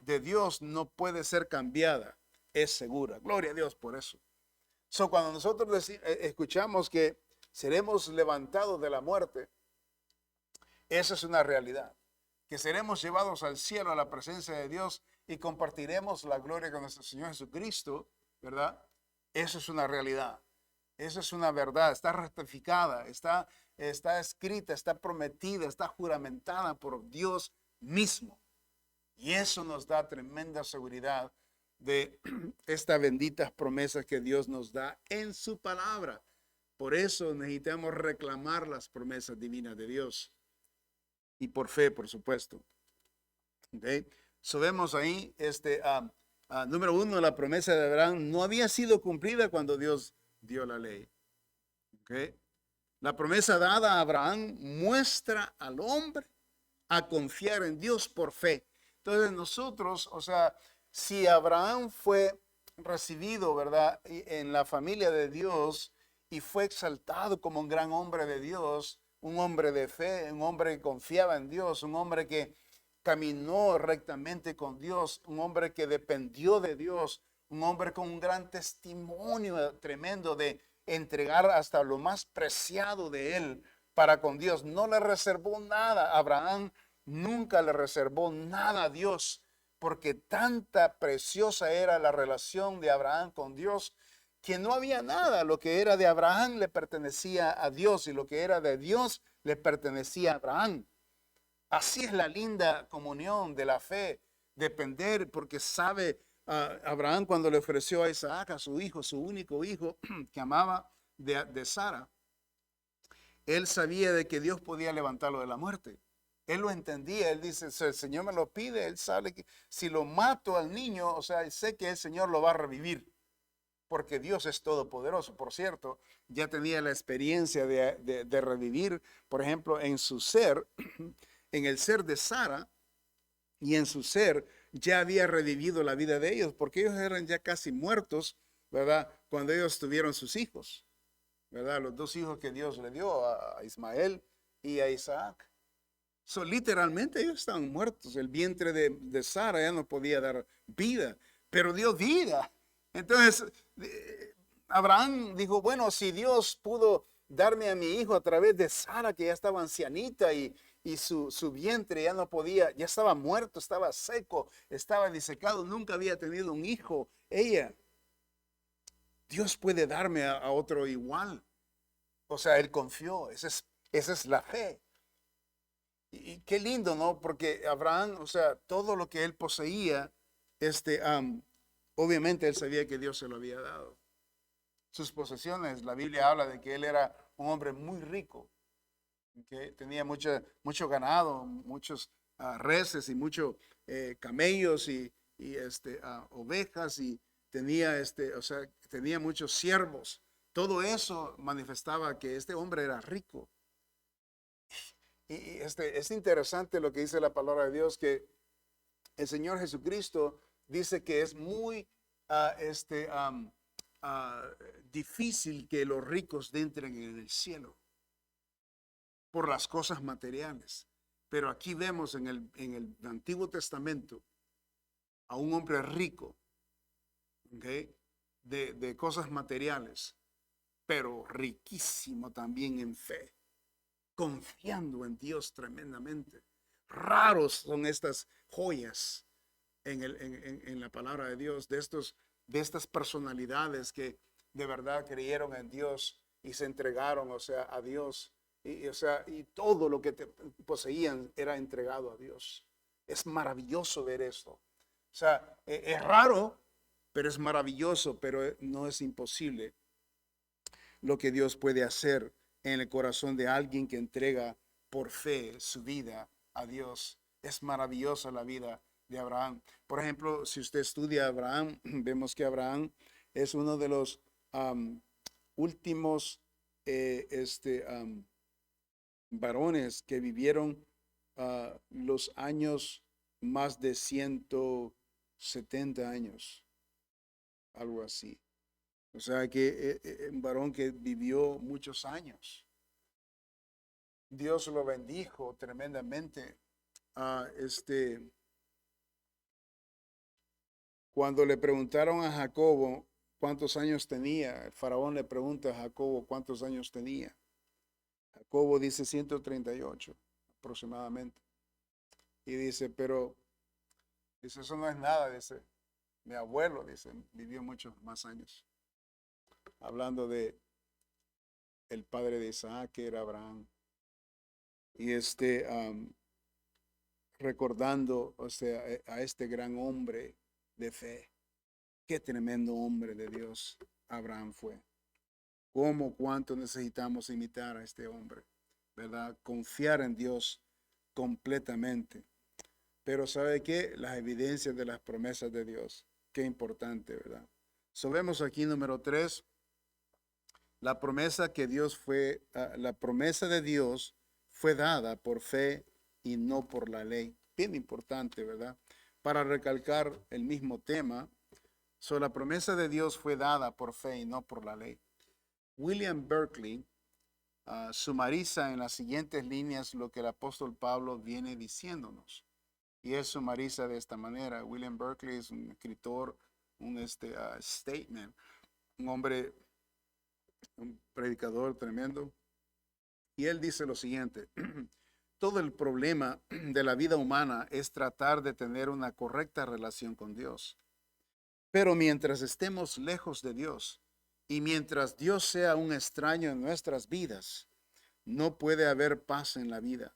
de Dios no puede ser cambiada, es segura. Gloria a Dios por eso. Cuando nosotros escuchamos que seremos levantados de la muerte, esa es una realidad. Que seremos llevados al cielo, a la presencia de Dios y compartiremos la gloria con nuestro Señor Jesucristo, ¿verdad? Eso es una realidad. Eso es una verdad. Está ratificada, está escrita, está prometida, está juramentada por Dios mismo. Y eso nos da tremenda seguridad de estas benditas promesas que Dios nos da en su palabra. Por eso necesitamos reclamar las promesas divinas de Dios. Y por fe, por supuesto. Okay. Vemos ahí, número uno, la promesa de Abraham no había sido cumplida cuando Dios dio la ley. Okay. La promesa dada a Abraham muestra al hombre a confiar en Dios por fe. Entonces nosotros, o sea, si Abraham fue recibido, ¿verdad?, en la familia de Dios y fue exaltado como un gran hombre de Dios, un hombre de fe, un hombre que confiaba en Dios, un hombre que caminó rectamente con Dios, un hombre que dependió de Dios, un hombre con un gran testimonio tremendo de entregar hasta lo más preciado de él para con Dios. No le reservó nada. Abraham nunca le reservó nada a Dios, porque tanta preciosa era la relación de Abraham con Dios, que no había nada. Lo que era de Abraham le pertenecía a Dios y lo que era de Dios le pertenecía a Abraham. Así es la linda comunión de la fe, depender, porque sabe Abraham cuando le ofreció a Isaac, a su hijo, su único hijo que amaba de Sara. él sabía de que Dios podía levantarlo de la muerte. Él lo entendía. Él dice, si el Señor me lo pide, él sabe que si lo mato al niño, o sea, sé que el Señor lo va a revivir, porque Dios es todopoderoso. Por cierto, ya tenía la experiencia de revivir, por ejemplo, en su ser, en el ser de Sara y en su ser, ya había revivido la vida de ellos, porque ellos eran ya casi muertos, ¿verdad? Cuando ellos tuvieron sus hijos, ¿verdad? Los dos hijos que Dios le dio a Ismael y a Isaac. Literalmente ellos estaban muertos. El vientre de Sara ya no podía dar vida, pero dio vida. Entonces, Abraham dijo, bueno, si Dios pudo darme a mi hijo a través de Sara, que ya estaba ancianita y su vientre ya no podía, ya estaba muerto, estaba seco, estaba disecado, nunca había tenido un hijo. Ella, Dios puede darme a otro igual. O sea, él confió, esa es la fe. Y qué lindo, ¿no? Porque Abraham, o sea, todo lo que él poseía, obviamente él sabía que Dios se lo había dado. Sus posesiones, la Biblia habla de que él era un hombre muy rico, que tenía mucho ganado, muchos reses y muchos camellos y ovejas y tenía, o sea, tenía muchos siervos. Todo eso manifestaba que este hombre era rico. Y es interesante lo que dice la palabra de Dios, que el Señor Jesucristo dice que es muy difícil que los ricos entren en el cielo por las cosas materiales. Pero aquí vemos en el Antiguo Testamento a un hombre rico, ¿okay? De cosas materiales, pero riquísimo también en fe, confiando en Dios tremendamente. Raros son estas joyas en la palabra de Dios, de estas personalidades que de verdad creyeron en Dios y se entregaron, o sea, a Dios. O sea, y todo lo que poseían era entregado a Dios. Es maravilloso ver esto. O sea, es raro, pero es maravilloso, pero no es imposible lo que Dios puede hacer en el corazón de alguien que entrega por fe su vida a Dios. Es maravillosa la vida de Abraham. Por ejemplo, si usted estudia a Abraham, vemos que Abraham es uno de los últimos varones que vivieron los años más de 170 años, algo así. O sea que un varón que vivió muchos años. Dios lo bendijo tremendamente. Cuando le preguntaron a Jacobo cuántos años tenía, el faraón le pregunta a Jacobo cuántos años tenía. Jacobo dice 138 aproximadamente. Y dice, pero, dice, eso no es nada, dice, mi abuelo, dice, vivió muchos más años. Hablando de el padre de Isaac, que era Abraham. Y recordando, o sea, a este gran hombre de fe. Qué tremendo hombre de Dios Abraham fue. Cuánto necesitamos imitar a este hombre, ¿verdad? Confiar en Dios completamente. Pero ¿sabe qué? Las evidencias de las promesas de Dios. Qué importante, ¿verdad? Vemos aquí número 3, la promesa la promesa de Dios fue dada por fe y no por la ley. Bien importante, ¿verdad? Para recalcar el mismo tema, la promesa de Dios fue dada por fe y no por la ley. William Berkeley sumariza en las siguientes líneas lo que el apóstol Pablo viene diciéndonos. Y él sumariza de esta manera. William Berkeley es un escritor, un statement, un hombre, un predicador tremendo. Y él dice lo siguiente: todo el problema de la vida humana es tratar de tener una correcta relación con Dios. Pero mientras estemos lejos de Dios y mientras Dios sea un extraño en nuestras vidas, no puede haber paz en la vida.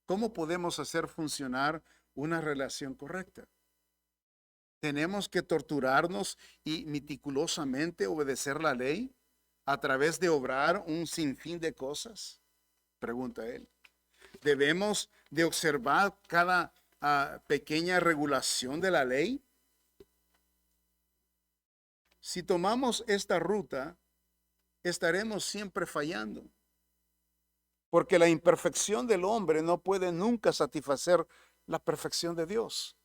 ¿Cómo podemos hacer funcionar una relación correcta? ¿Tenemos que torturarnos y meticulosamente obedecer la ley a través de obrar un sinfín de cosas? pregunta él. ¿Debemos de observar cada pequeña regulación de la ley? Si tomamos esta ruta, estaremos siempre fallando, porque la imperfección del hombre no puede nunca satisfacer la perfección de Dios.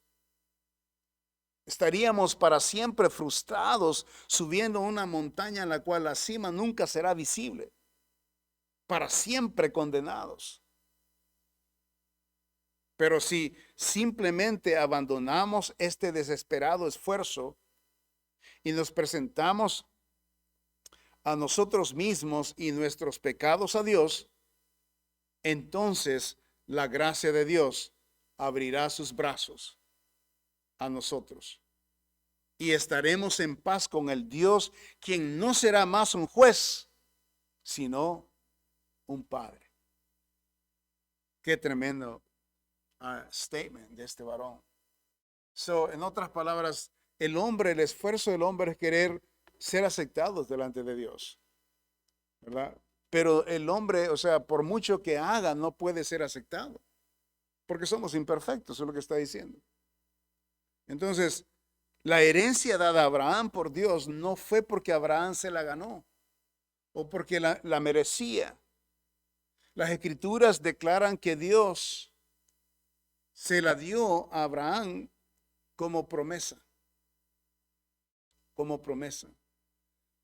Estaríamos para siempre frustrados subiendo una montaña en la cual la cima nunca será visible, para siempre condenados. Pero si simplemente abandonamos este desesperado esfuerzo y nos presentamos a nosotros mismos y nuestros pecados a Dios, entonces la gracia de Dios abrirá sus brazos a nosotros y estaremos en paz con el Dios, quien no será más un juez, sino un padre. Qué tremendo statement de este varón. En otras palabras, el esfuerzo del hombre es querer ser aceptados delante de Dios, ¿verdad? Pero el hombre, o sea, por mucho que haga, no puede ser aceptado, porque somos imperfectos, es lo que está diciendo. Entonces, la herencia dada a Abraham por Dios no fue porque Abraham se la ganó o porque la merecía. Las escrituras declaran que Dios se la dio a Abraham como promesa. Como promesa.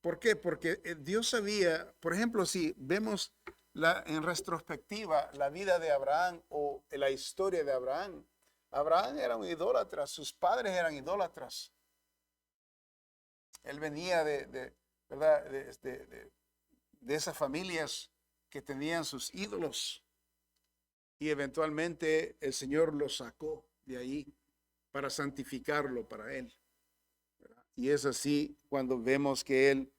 ¿Por qué? Porque Dios sabía, por ejemplo, si vemos en retrospectiva la vida de Abraham o la historia de Abraham, Abraham era un idólatra, sus padres eran idólatras. Él venía ¿verdad? De esas familias que tenían sus ídolos y eventualmente el Señor lo sacó de ahí para santificarlo para él. ¿Verdad? Y es así cuando vemos que él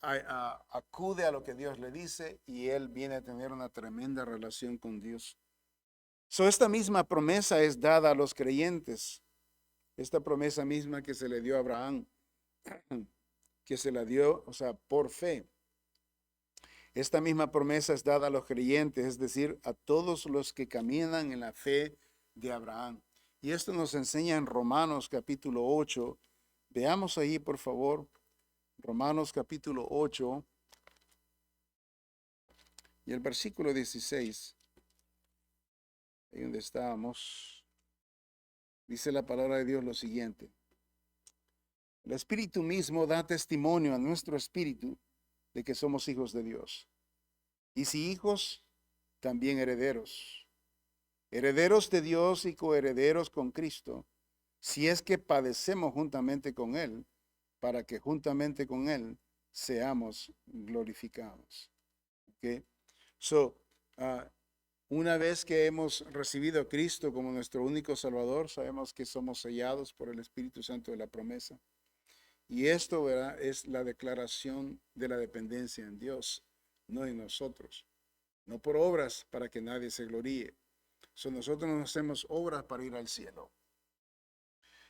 acude a lo que Dios le dice y él viene a tener una tremenda relación con Dios. Esta misma promesa es dada a los creyentes. Esta promesa misma que se le dio a Abraham, que se la dio, o sea, por fe. Esta misma promesa es dada a los creyentes, es decir, a todos los que caminan en la fe de Abraham. Y esto nos enseña en Romanos capítulo 8. Veamos ahí, por favor, Romanos capítulo 8 y el versículo 16. Ahí donde estábamos. Dice la palabra de Dios lo siguiente. El Espíritu mismo da testimonio a nuestro espíritu de que somos hijos de Dios. Y si hijos, también herederos. Herederos de Dios y coherederos con Cristo, si es que padecemos juntamente con Él, para que juntamente con Él seamos glorificados. ¿Okay? Una vez que hemos recibido a Cristo como nuestro único Salvador, sabemos que somos sellados por el Espíritu Santo de la promesa. Y esto, ¿verdad?, es la declaración de la dependencia en Dios, no en nosotros. No por obras para que nadie se gloríe. Nosotros no hacemos obras para ir al cielo,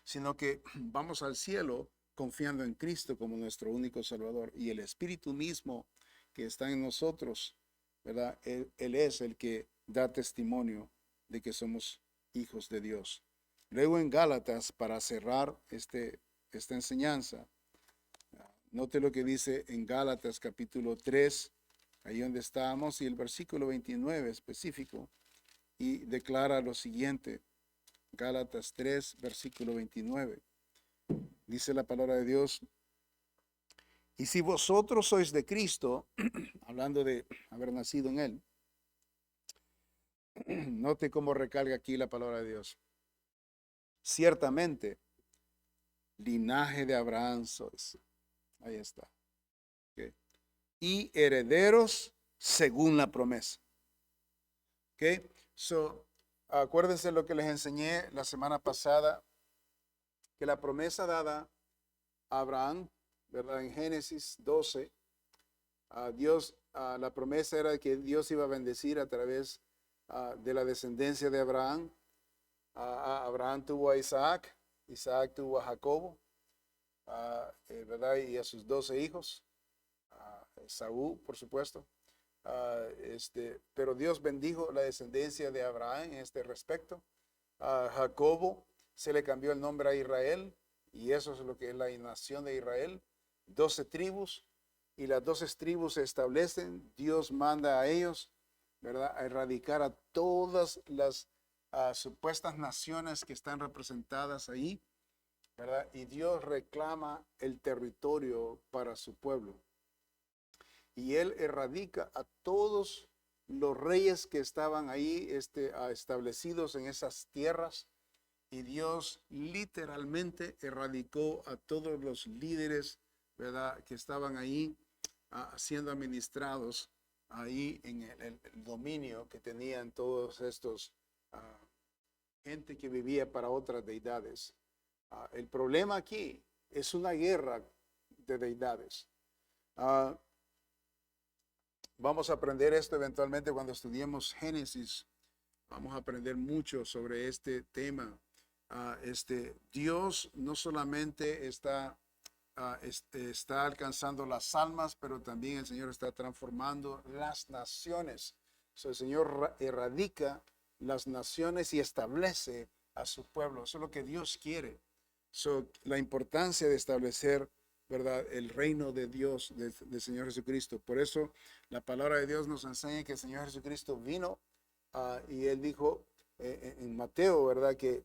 sino que vamos al cielo confiando en Cristo como nuestro único Salvador. Y el Espíritu mismo que está en nosotros, ¿verdad? Él es el que da testimonio de que somos hijos de Dios. Luego en Gálatas, para cerrar esta enseñanza, note lo que dice en Gálatas capítulo 3, ahí donde estábamos, y el versículo 29 específico, y declara lo siguiente. Gálatas 3, versículo 29. Dice la palabra de Dios: y si vosotros sois de Cristo, hablando de haber nacido en Él, note cómo recalca aquí la palabra de Dios. Ciertamente, linaje de Abraham sois. Ahí está. Okay. Y herederos según la promesa. Okay. Acuérdense lo que les enseñé la semana pasada, que la promesa dada a Abraham, ¿verdad? En Génesis 12, la promesa era que Dios iba a bendecir a través de la descendencia de Abraham. Abraham tuvo a Isaac, Isaac tuvo a Jacobo, ¿verdad? Y a sus 12 hijos, Saúl, por supuesto. pero Dios bendijo la descendencia de Abraham en este respecto. A Jacobo se le cambió el nombre a Israel, y eso es lo que es la nación de Israel. 12 tribus, y las 12 tribus se establecen. Dios manda a ellos, ¿verdad?, a erradicar a todas las supuestas naciones que están representadas ahí, ¿verdad? Y Dios reclama el territorio para su pueblo. Y Él erradica a todos los reyes que estaban ahí establecidos en esas tierras. Y Dios literalmente erradicó a todos los líderes, ¿verdad?, que estaban ahí siendo administrados ahí en el dominio que tenían todos estos gente que vivía para otras deidades. El problema aquí es una guerra de deidades. Vamos a aprender esto eventualmente cuando estudiemos Génesis. Vamos a aprender mucho sobre este tema. Dios no solamente está alcanzando las almas, pero también el Señor está transformando las naciones. El Señor erradica las naciones y establece a su pueblo. Eso es lo que Dios quiere. La importancia de establecer, ¿verdad?, el reino de Dios, del Señor Jesucristo. Por eso la palabra de Dios nos enseña que el Señor Jesucristo vino y Él dijo en Mateo, ¿verdad?, que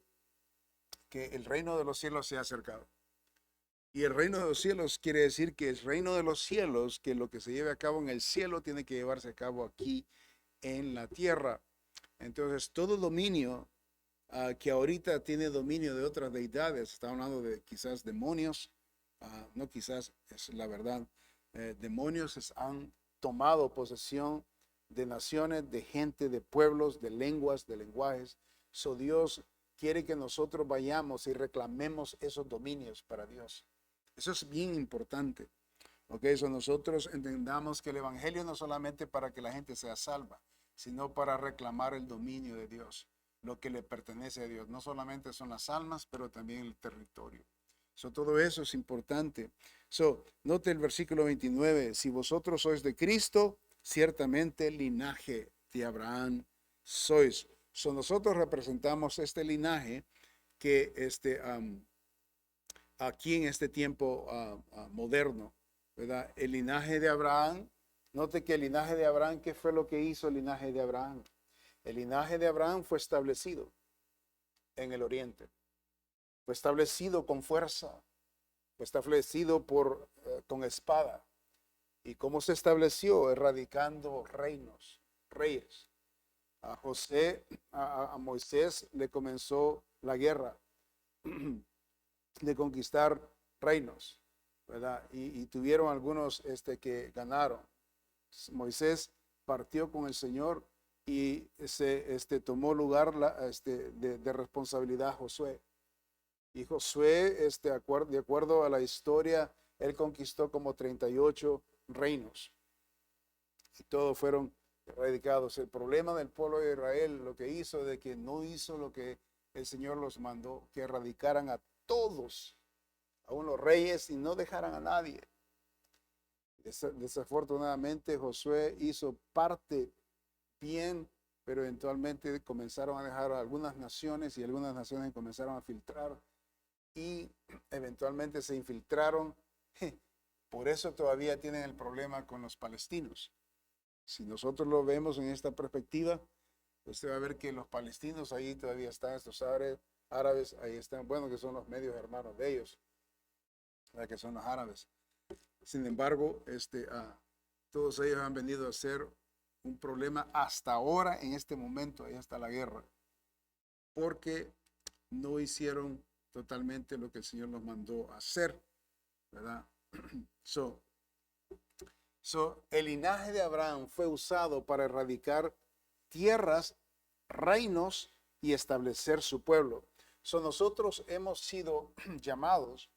el reino de los cielos se ha acercado. Y el reino de los cielos quiere decir que el reino de los cielos, que lo que se lleve a cabo en el cielo tiene que llevarse a cabo aquí en la tierra. Entonces, todo dominio que ahorita tiene dominio de otras deidades, está hablando de quizás demonios, no quizás, es la verdad, demonios han tomado posesión de naciones, de gente, de pueblos, de lenguas, de lenguajes. Dios quiere que nosotros vayamos y reclamemos esos dominios para Dios. Eso es bien importante. Ok, nosotros entendamos que el evangelio no solamente para que la gente sea salva, sino para reclamar el dominio de Dios, lo que le pertenece a Dios. No solamente son las almas, pero también el territorio. Todo eso es importante. Note el versículo 29. Si vosotros sois de Cristo, ciertamente linaje de Abraham sois. Nosotros representamos este linaje que aquí en este tiempo moderno, ¿verdad? El linaje de Abraham. Note que el linaje de Abraham, ¿qué fue lo que hizo el linaje de Abraham? El linaje de Abraham fue establecido en el oriente. Fue establecido con fuerza. Fue establecido con espada. ¿Y cómo se estableció? Erradicando reinos, reyes. A Moisés le comenzó la guerra de conquistar reinos, ¿verdad? Y tuvieron algunos que ganaron. Moisés partió con el Señor y se tomó lugar de responsabilidad Josué. Y Josué, de acuerdo a la historia, él conquistó como 38 reinos y todos fueron erradicados. El problema del pueblo de Israel, lo que hizo, de que no hizo lo que el Señor los mandó, que erradicaran a todos, aún los reyes, y no dejaran a nadie. Desafortunadamente Josué hizo parte bien, pero eventualmente comenzaron a dejar a algunas naciones y algunas naciones comenzaron a filtrar y eventualmente se infiltraron. Por eso todavía tienen el problema con los palestinos. Si nosotros lo vemos en esta perspectiva, usted va a ver que los palestinos ahí todavía están, estos árabes ahí están, bueno, que son los medios hermanos de ellos, que son los árabes. Sin embargo, todos ellos han venido a ser un problema hasta ahora, en este momento, ahí está la guerra, porque no hicieron totalmente lo que el Señor nos mandó a hacer, ¿verdad? El linaje de Abraham fue usado para erradicar tierras, reinos y establecer su pueblo. Nosotros hemos sido llamados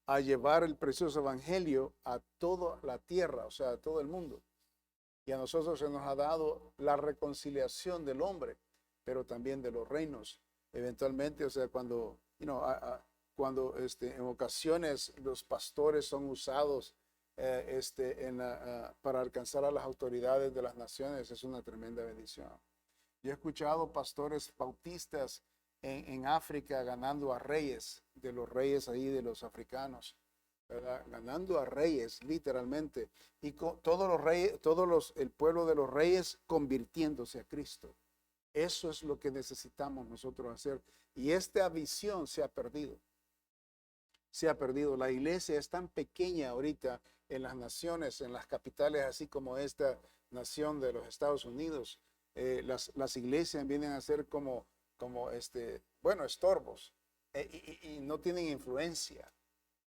a llevar el precioso evangelio a toda la tierra, o sea, a todo el mundo. Y a nosotros se nos ha dado la reconciliación del hombre, pero también de los reinos. Eventualmente, o sea, cuando en ocasiones los pastores son usados para alcanzar a las autoridades de las naciones es una tremenda bendición. Yo he escuchado pastores bautistas en África ganando a reyes, de los reyes ahí de los africanos, ¿verdad? Ganando a reyes, literalmente. Y todos los reyes, el pueblo de los reyes convirtiéndose a Cristo. Eso es lo que necesitamos nosotros hacer. Y esta visión se ha perdido. Se ha perdido. La iglesia es tan pequeña ahorita en las naciones, en las capitales, así como esta nación de los Estados Unidos. Las iglesias vienen a ser como estorbos, y no tienen influencia.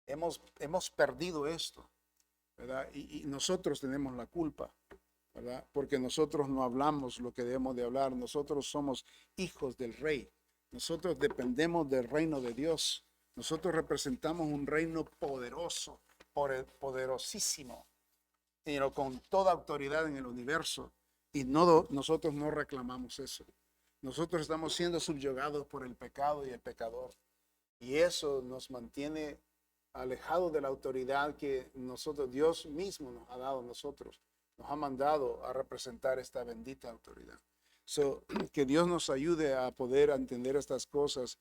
Hemos perdido esto, ¿verdad? Y nosotros tenemos la culpa, ¿verdad? Porque nosotros no hablamos lo que debemos de hablar. Nosotros somos hijos del rey. Nosotros dependemos del reino de Dios. Nosotros representamos un reino poderoso, poderosísimo, pero con toda autoridad en el universo. Y nosotros no reclamamos eso. Nosotros estamos siendo subyugados por el pecado y el pecador. Y eso nos mantiene alejados de la autoridad que Dios mismo nos ha dado a nosotros. Nos ha mandado a representar esta bendita autoridad. Que Dios nos ayude a poder entender estas cosas.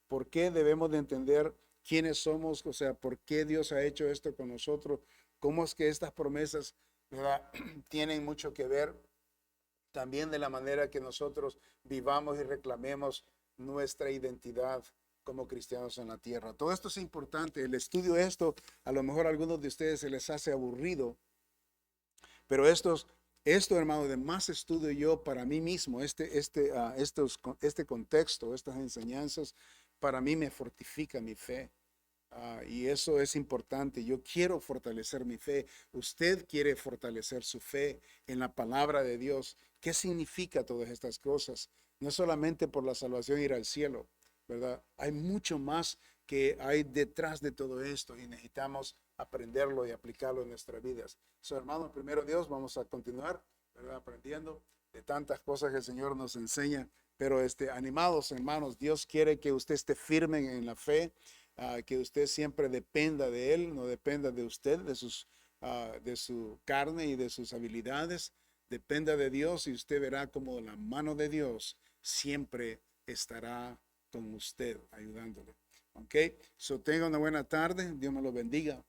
¿Por qué debemos de entender quiénes somos? O sea, ¿por qué Dios ha hecho esto con nosotros? ¿Cómo es que estas promesas, ¿verdad?, tienen mucho que ver también de la manera que nosotros vivamos y reclamemos nuestra identidad como cristianos en la tierra? Todo esto es importante. El estudio de esto, a lo mejor a algunos de ustedes se les hace aburrido, pero esto, hermano, de más estudio yo para mí mismo, este contexto, estas enseñanzas, para mí me fortifica mi fe. Y eso es importante. Yo quiero fortalecer mi fe. Usted quiere fortalecer su fe en la palabra de Dios. ¿Qué significa todas estas cosas? No es solamente por la salvación ir al cielo, ¿verdad? Hay mucho más que hay detrás de todo esto y necesitamos aprenderlo y aplicarlo en nuestras vidas. Hermanos, primero Dios, vamos a continuar, ¿verdad?, aprendiendo de tantas cosas que el Señor nos enseña. Pero animados, hermanos, Dios quiere que usted esté firme en la fe. Que usted siempre dependa de Él, no dependa de usted, de su carne y de sus habilidades. Dependa de Dios y usted verá como la mano de Dios siempre estará con usted ayudándole. Ok, tenga una buena tarde. Dios me lo bendiga.